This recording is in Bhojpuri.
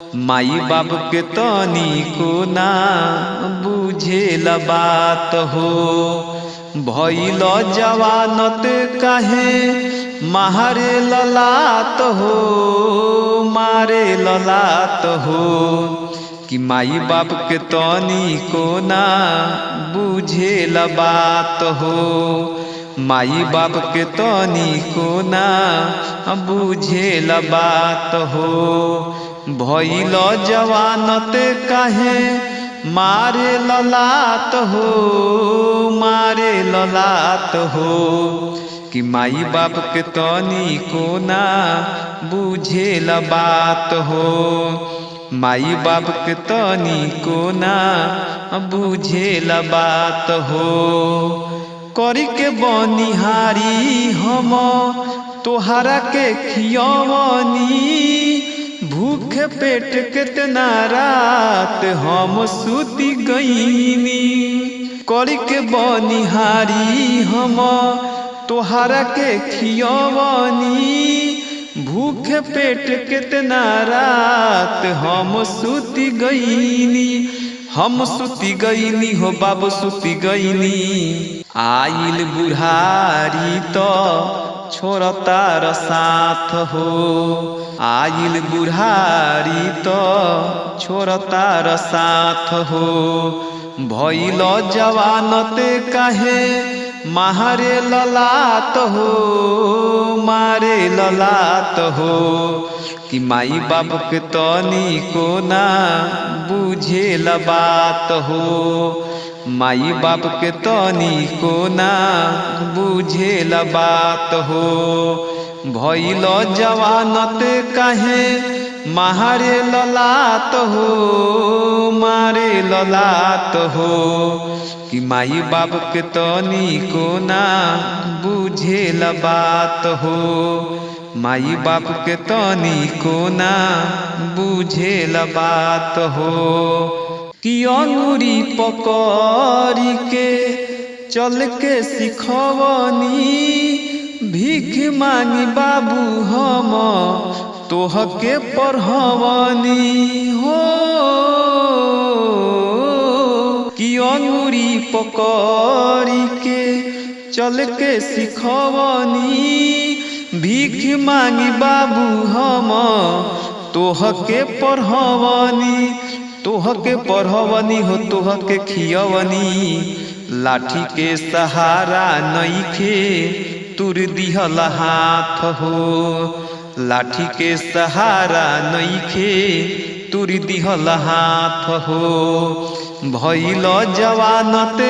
माई बाप के तनिको ना बुझेल बात हो। भइल जवानत काहे मारे ललात हो, मारे ललात हो। कि माई बाप के तनिको ना बुझेल बात हो। माई बाप के तनिको ना बुझेल बात हो। भइल जवानत काहे मारे ललात हो, मारे ललात हो। कि माई बाप के तनिको ना बुझेल बात हो। माई बाप के तनिको ना बुझेल बात हो। करी के बनिहारी हम तोहरा के खियवनी, भूखे पेट कितना रात हम सुती गईनी। करी के बनिहारी हम तोहरा के खियवनी, भूखे पेट कितना रात हम सुती गईनी। हम सुती गईनी हो बाबू सुती गईनी। आइल बुढ़ारी तो छोड़ता र साथ हो। आइल बुढ़ारी तो छोड़ता र साथ हो। भइल जवानत काहे मारे ललात हो, मारे ललात हो। कि माई बाप के तनिको ना बुझेल बात हो। माई बाप के तनिको ना बुझेल बात हो। भइल जवानत काहे मारे ललात हो, मारे ललात हो। कि माई बाप के तनिको ना बुझेल बात हो। माई बाप के तनिको ना बुझेल बात हो। कि अंगुरी पकड़ी के चल के सिखवनी, भीख मांगी बाबू हम तोह के पढ़वनी हो। कि अंगुरी पकड़ी के चल के सिखवनी, भीख मांगी बाबू हम तोह के पढ़वनी। तोह के पढ़वनी हो तोह के खियवनी। लाठी के सहारा नइखे तुर दिहल हाथ हो। लाठी के सहारा नइखे तुर दिहल हाथ हो। भइल जवानत